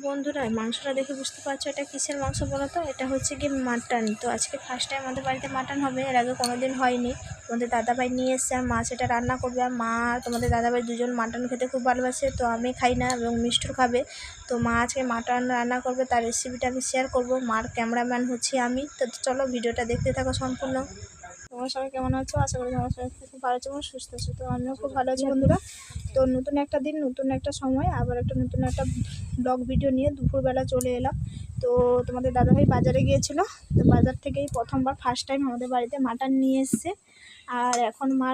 বন্ধুরা, মাংসটা দেখে বুঝতে পারছো এটা কিসের মাংস বলো তো? এটা হচ্ছে কি মাটন। তো আজকে ফার্স্ট টাইম আমাদের বাড়িতে মাটন হবে, এর আগে কোনোদিন হয়নি। তোমাদের দাদাভাই নিয়ে এসছে আর মা সেটা রান্না করবে। আর মা আর তোমাদের দাদাভাই দুজন মাটন খেতে খুব ভালোবাসে, তো আমি খাই না এবং মিষ্টুর খাবে। তো মা আজকে মাটন রান্না করবে, তার রেসিপিটা আমি শেয়ার করবো। মার ক্যামেরাম্যান হচ্ছে আমি। তো চলো ভিডিওটা দেখতে থাকো সম্পূর্ণ। তোমার সবাই কেমন আছো? আশা করি তোমার সবাই খুব ভালো আছো এবং সুস্থ আছো। তো আমিও খুব ভালো আছি বন্ধুরা। তো নতুন একটা দিন, নতুন একটা সময়, আবার একটা নতুন একটা ব্লগ ভিডিও নিয়ে দুপুরবেলা চলে এলাম। তো তোমাদের দাদাভাই বাজারে গিয়েছিল, তো বাজার থেকেই প্রথমবার ফার্স্ট টাইম আমাদের বাড়িতে মাটন নিয়ে এসছে। আর এখন মা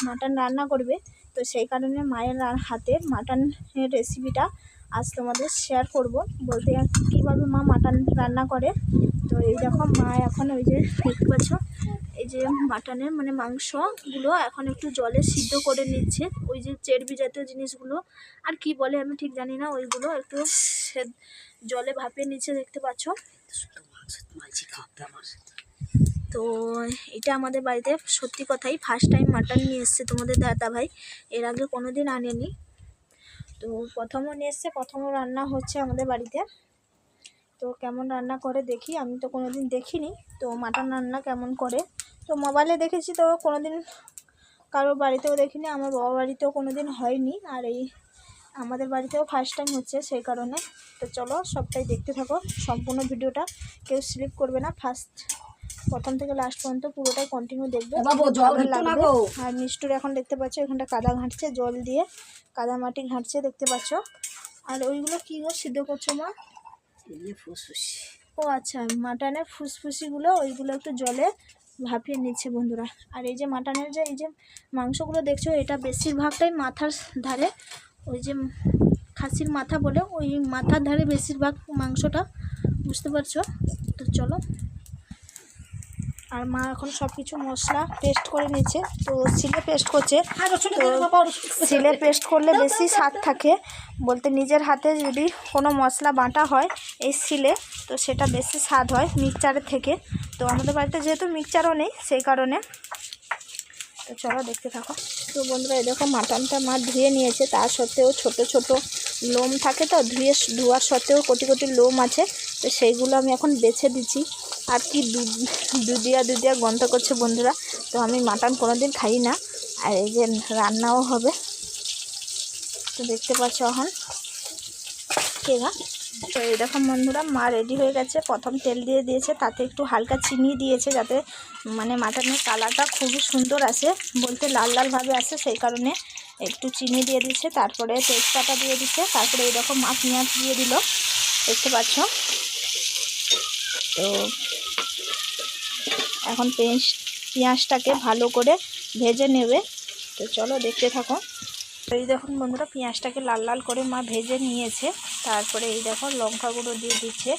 মাটন রান্না করবে। তো সেই কারণে মায়ের হাতের মাটনের রেসিপিটা আজ তোমাদের শেয়ার করব। বলতে কীভাবে মা মাটন রান্না করে। তো এই দেখো মা এখন ওই যে দেখতে পাচ্ছ, এই যে মাটনের মানে মাংসগুলো এখন একটু জলে সিদ্ধ করে নিচ্ছে। ওই যে চর্বি জাতীয় জিনিসগুলো, আর কি বলে আমি ঠিক জানি না, ওইগুলো একটু জলে ভাপিয়ে নিচ্ছে দেখতে পাচ্ছ। তো এটা আমাদের বাড়িতে সত্যি কথাই ফার্স্ট টাইম মাটন নিয়ে এসছে তোমাদের দাদাভাই, এর আগে কোনো দিন আনেনি। তো প্রথমও নিয়ে এসছে, প্রথমও রান্না হচ্ছে আমাদের বাড়িতে। তো কেমন রান্না করে দেখি, আমি তো কোনো দিন দেখিনি। তো মাটন রান্না কেমন করে তো মোবাইলে দেখেছি, তো কোনো দিন কারোর বাড়িতেও দেখিনি, আমার বাবা বাড়িতেও কোনো দিন হয়নি। আর এই আমাদের বাড়িতেও ফার্স্ট টাইম হচ্ছে সেই কারণে। তো চলো সবটাই দেখতে থাকো, সম্পূর্ণ ভিডিওটা কেউ স্লিপ করবে না, প্রথম থেকে লাস্ট পর্যন্ত পুরোটাই কন্টিনিউ দেখবে। লাগবে। আর মিষ্টুর এখন দেখতে পাচ্ছ এখানটা কাদা ঘাঁটছে, জল দিয়ে কাদা মাটি ঘাঁটছে দেখতে পাচ্ছ। আর ওইগুলো কী গো সিদ্ধ করছো মা? ফুসফুসি। ও আচ্ছা, মাটনের ফুসফুসিগুলো ওইগুলো একটু জলে ভাপিয়ে নিচ্ছে বন্ধুরা। আর এই যে মাটনের যে এই যে মাংসগুলো দেখছো, এটা বেশিরভাগটাই মাথার ধারে, ওই যে খাসির মাথা বলে ওই মাথার ধারে বেশিরভাগ মাংসটা, বুঝতে পারছো? তো চলো। আর মা এখন সব কিছু মশলা পেস্ট করে নিচ্ছে, তো সিলে পেস্ট করছে। তো সিলে পেস্ট করলে বেশি স্বাদ থাকে, বলতে নিজের হাতে যদি কোনো মশলা বাটা হয় এই সিলে, তো সেটা বেশি স্বাদ হয় মিক্সচারের থেকে। তো আমাদের বাড়িতে যেহেতু মিক্সচারও নেই সেই কারণে। তো চলো দেখতে থাকো। তো বন্ধুরা এই দেখো মাটনটা মা ধুয়ে নিয়েছে, তা সত্ত্বেও ছোট ছোট লোম থাকে, তো ধোয়ার সত্ত্বেও কোটি কোটি লোম আছে। তো সেইগুলো আমি এখন বেছে দিচ্ছি। আর কি দুধিয়া গন্ধ করছে বন্ধুরা। তো আমি মাটন কোনো দিন খাই না, আর এই যে রান্নাও হবে। তো দেখতে পাচ্ছ এখন কে না। তো এই দেখো বন্ধুরা মা রেডি হয়ে গেছে, প্রথম তেল দিয়ে দিয়েছে, তাতে একটু হালকা চিনি দিয়েছে যাতে মানে মাটনের কালারটা খুবই সুন্দর আসে, বলতে লাল লালভাবে আসে, সেই কারণে একটু চিনি দিয়ে দিচ্ছে। তারপরে তেজপাতা দিয়ে দিচ্ছে, তারপরে এই দেখো মা পেঁয়াজ দিয়ে দিল দেখতে পাচ্ছ। তো এখন পেঁয়াজটাকে ভালো করে ভেজে নেবে। তো চলো দেখতে থাকো। এই দেখুন বন্ধুরা পেঁয়াজটাকে লাল লাল করে মা ভেজে নিয়েছে, তারপরে এই দেখো লঙ্কা গুঁড়ো দিয়ে দিচ্ছে।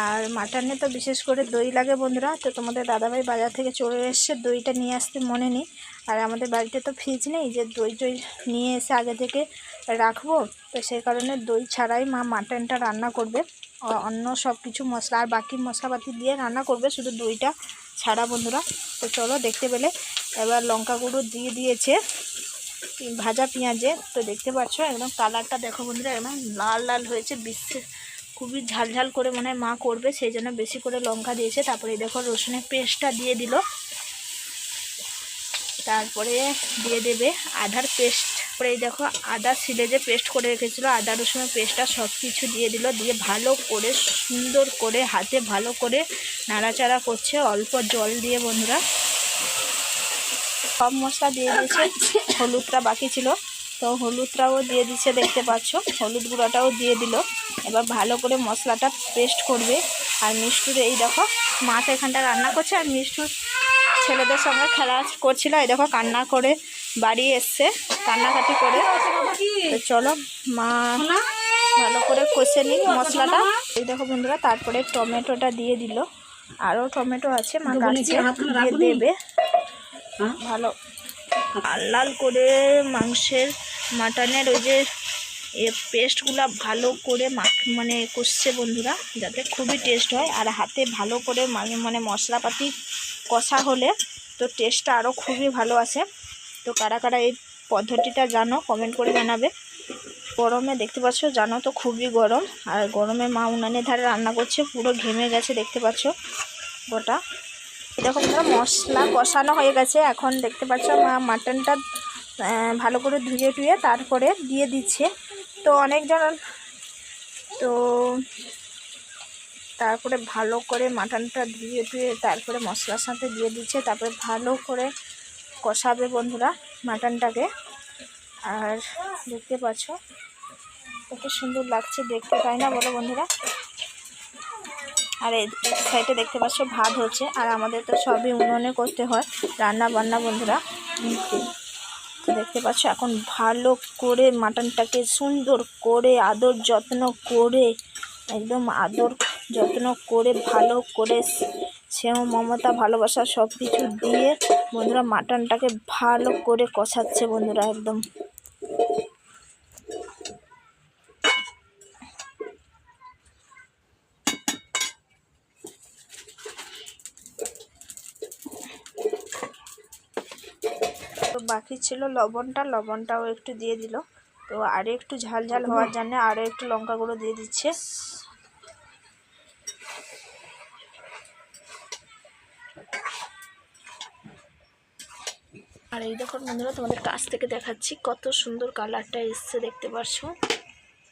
আর মাটনে তো বিশেষ করে দই লাগে বন্ধুরা। তো তোমাদের দাদাভাই বাজার থেকে চলে এসছে, দইটা নিয়ে আসতে মনে নেই। আর আমাদের বাড়িতে তো ফ্রিজ নেই যে দই নিয়ে এসে আগে থেকে রাখবো। তো সেই কারণে দই ছাড়াই মা মাটনটা রান্না করবে, অন্য সব কিছু মশলা আর বাকি মশলাপাতি দিয়ে রান্না করবে, শুধু দইটা ছাড়া বন্ধুরা। তো চলো দেখতে পেলে। এবার লঙ্কা গুঁড়ো দিয়ে দিয়েছে ভাজা পেঁয়াজে। তো দেখতে পাচ্ছ একদম কালারটা দেখো বন্ধুরা, একদম লাল লাল হয়েছে, খুবই ঝালঝাল করে মনে হয় মা করবে, সেই জন্য বেশি করে লঙ্কা দিয়েছে। তারপরে দেখো রসুনের পেস্টটা দিয়ে দিল, তারপরে দিয়ে দেবে আদার পেস্ট। পরে এই দেখো আদা সিলে যে পেস্ট করে রেখেছিলো, আদা রসুনের পেস্টটা সব কিছু দিয়ে দিল, দিয়ে ভালো করে সুন্দর করে হাতে ভালো করে নাড়াচাড়া করছে অল্প জল দিয়ে বন্ধুরা। সব মশলা দিয়ে দিয়েছে, হলুদটা বাকি ছিল, তো হলুদটাও দিয়ে দিচ্ছে দেখতে পাচ্ছ, হলুদ গুঁড়াটাও দিয়ে দিল। এবার ভালো করে মশলাটা পেস্ট করবে। আর মিষ্টুর এই দেখো মাছ এখানটা রান্না করছে, আর মিষ্টুর ছেলেদের সঙ্গে খেলা করছিল, এই দেখো কান্না করে বাড়ি এসছে, কান্নাকাটি করে। তো চলো মা ভালো করে কষে নিই মশলাটা। এই দেখো বন্ধুরা তারপরে টমেটোটা দিয়ে দিল, আরও টমেটো আছে মা কাটছে, দিয়ে দেবে ভালো লাল লাল করে মাংসের মাটনের ওই যে পেস্টগুলো ভালো করে মানে কষছে বন্ধুরা, যাতে খুবই টেস্ট হয়। আর হাতে ভালো করে মানে মশলাপাতি কষা হলে তো টেস্টটা আরও খুবই ভালো আসে। তো কারা কারা এই পদ্ধতিটা জানো কমেন্ট করে জানাবে। গরমে দেখতে পাচ্ছ, জানো তো খুবই গরম, আর গরমে মা উনানের ধারে রান্না করছে, পুরো ঘেমে গেছে দেখতে পাচ্ছ গোটা। দেখো বন্ধুরা মশলা কষানো হয়ে গেছে, এখন দেখতে পাচ্ছ মা মাটনটা ভালো করে ধুয়ে টুয়ে তারপরে দিয়ে দিচ্ছে। তো অনেকজন তো তারপরে ভালো করে মাটনটা ধুয়ে টুয়ে তারপরে মশলার সাথে দিয়ে দিচ্ছে, তারপরে ভালো করে কষাবে বন্ধুরা মাটনটাকে। আর দেখতে পাচ্ছ কত সুন্দর লাগছে দেখতে, তাই না বলো বন্ধুরা? আর এই সাইডে দেখতে পাচ্ছ ভাত হচ্ছে, আর আমাদের তো সবই উনুনে করতে হয় রান্না বান্না বন্ধুরা। তো দেখতে পাচ্ছ এখন ভালো করে মাটনটাকে সুন্দর করে আদর যত্ন করে, একদম আদর যত্ন করে ভালো করে স্নেহ মমতা ভালোবাসা সব কিছু দিয়ে বন্ধুরা মাটনটাকে ভালো করে কষাচ্ছে বন্ধুরা একদম। তো বাকি ছিল লবণটাও একটু দিয়ে দিল। তো আরও একটু ঝাল ঝাল হওয়ার জন্য আরও একটু লঙ্কা গুঁড়ো দিয়ে দিচ্ছে। আর এই দেখো বন্ধুরা তোমাদের কাছ থেকে দেখাচ্ছি কত সুন্দর কালারটা এসছে দেখতে পাচ্ছ।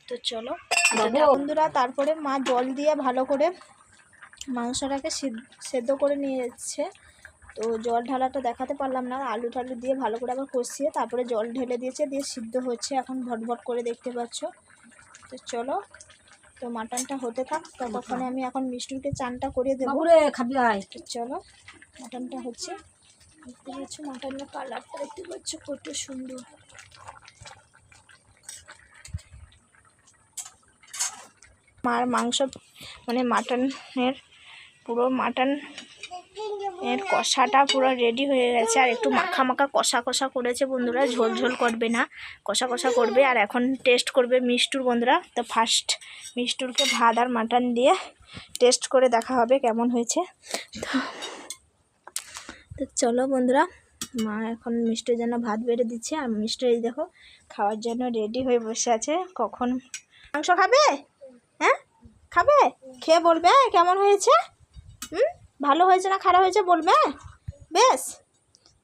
তো চলো বন্ধুরা, তারপরে মা জল দিয়ে ভালো করে মাংসটাকে সেদ্ধ করে নিয়ে যাচ্ছে। তো জল ঢালাটা দেখাতে পারলাম না, আলু টালু দিয়ে ভালো করে আবার কষিয়ে তারপরে জল ঢেলে দিয়েছে, দিয়ে সিদ্ধ হচ্ছে এখন ভটভট করে দেখতে পাচ্ছ। তো চলো, তো মাটনটা হতে থাক, ততক্ষণে আমি এখন মিষ্টুকে চানটা করে দেবো। তো চলো, মাটনটা হচ্ছে, দেখতে পাচ্ছ মাটনের কালারটা দেখতে পাচ্ছ কত সুন্দর। মার মাংস মানে মাটনের পুরো মাটনের কষাটা পুরো রেডি হয়ে গেছে, আর একটু মাখা মাখা কষা কষা করেছে বন্ধুরা, ঝোল ঝোল করবে না, কষা কষা করবে। আর এখন টেস্ট করবে মিষ্টুর বন্ধুরা। তো ফার্স্ট মিষ্টুরকে ভাত আর মাটন দিয়ে টেস্ট করে দেখা হবে কেমন হয়েছে। তো চলো বন্ধুরা, মা এখন মিষ্টির জন্য ভাত বেড়ে দিচ্ছে, আর মিষ্টি এই দেখো খাওয়ার জন্য রেডি হয়ে বসে আছে। কখন মাংস খাবে? হ্যাঁ খাবে, খেয়ে বলবে কেমন হয়েছে, ভালো হয়েছে না খারাপ হয়েছে বলবে। বেশ,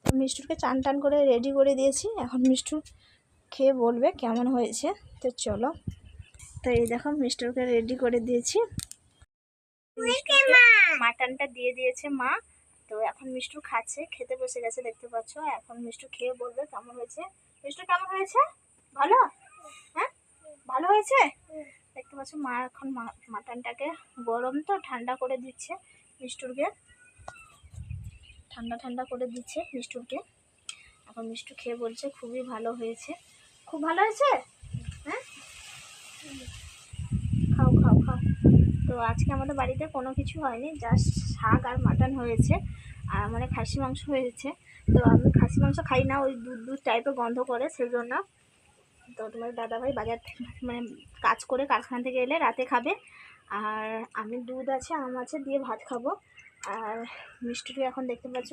মিষ্টুকে চান টান করে রেডি করে দিয়েছি, এখন মিষ্টু খেয়ে বলবে কেমন হয়েছে। তো চলো, তো এই দেখো মিষ্টুকে রেডি করে দিয়েছি, মাটনটা দিয়ে দিয়েছে মা। তো এখন মিষ্টু খাচ্ছে, খেতে বসে গেছে দেখতে পাচ্ছ। এখন মিষ্টু খেয়ে বলবে কেমন হয়েছে। মিষ্টু কেমন হয়েছে? ভালো? হ্যাঁ ভালো হয়েছে দেখতে পাচ্ছ। মা এখন মাটনটাকে গরম তো ঠান্ডা করে দিচ্ছে মিষ্টুরকে, ঠান্ডা করে দিচ্ছে মিষ্টুরকে। এখন মিষ্টু খেয়ে বলছে খুবই ভালো হয়েছে, খুব ভালো হয়েছে। হ্যাঁ খাও খাও খাও। তো আজকে আমাদের বাড়িতে কোনো কিছু হয়নি, জাস্ট শাক আর মাটন হয়েছে, আর মানে খাসি মাংস হয়েছে। তো আমি খাসি মাংস খাই না, ওই দুধ টাইপের গন্ধ করে, সেই জন্য। তো তোমার দাদাভাই বাজার মানে কাজ করে কারখানা থেকে এলে রাতে খাবে, আর আমি দুধ আছে আম আছে দিয়ে ভাত খাবো। আর মিষ্টিটি এখন দেখতে পাচ্ছ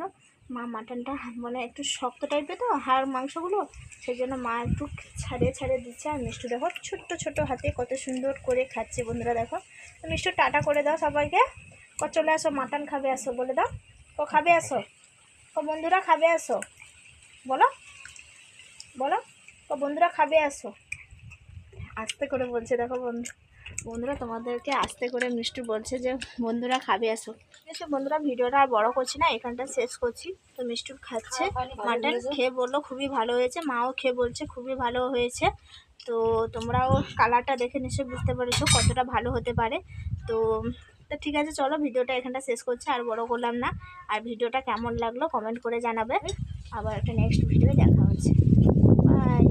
মা মাটনটা মানে একটু শক্ত টাইপের তো হাড় মাংসগুলো, সেই জন্য মা একটু ছাড়িয়ে দিচ্ছে। আর মিষ্টি দেখো ছোট্ট ছোট হাতে কত সুন্দর করে খাচ্ছে বন্ধুরা দেখো। তো মিষ্টি টাটা করে দাও সবাইকে, চলে আসো মাটন খাবে আসো বলে দাও, খাবে আসো, বন্ধুরা খাবে আসো, বলো বলো, বন্ধুরা খাবে আসো। আস্তে করে বলছে দেখো বন্ধুরা তোমাদেরকে আস্তে করে মিষ্টি বলছে যে বন্ধুরা খাবে আসো। ঠিক আছে বন্ধুরা, ভিডিওটা আর বড় করছি না, এখানটা শেষ করছি। তো মিষ্টি খাচ্ছে মাটন, খেয়ে বললো খুবই ভালো হয়েছে, মাও খেয়ে বলছে খুবই ভালো হয়েছে। তো তোমরাও কালারটা দেখে নিশ্চয়ই বুঝতে পেরেছো কতটা ভালো হতে পারে। তো ঠিক আছে চলো, ভিডিওটা এখানটা শেষ করছি, আর বড় করলাম না। আর ভিডিওটা কেমন লাগলো কমেন্ট করে জানাবে, আবার একটা নেক্সট ভিডিও দেখা হচ্ছে। বাই।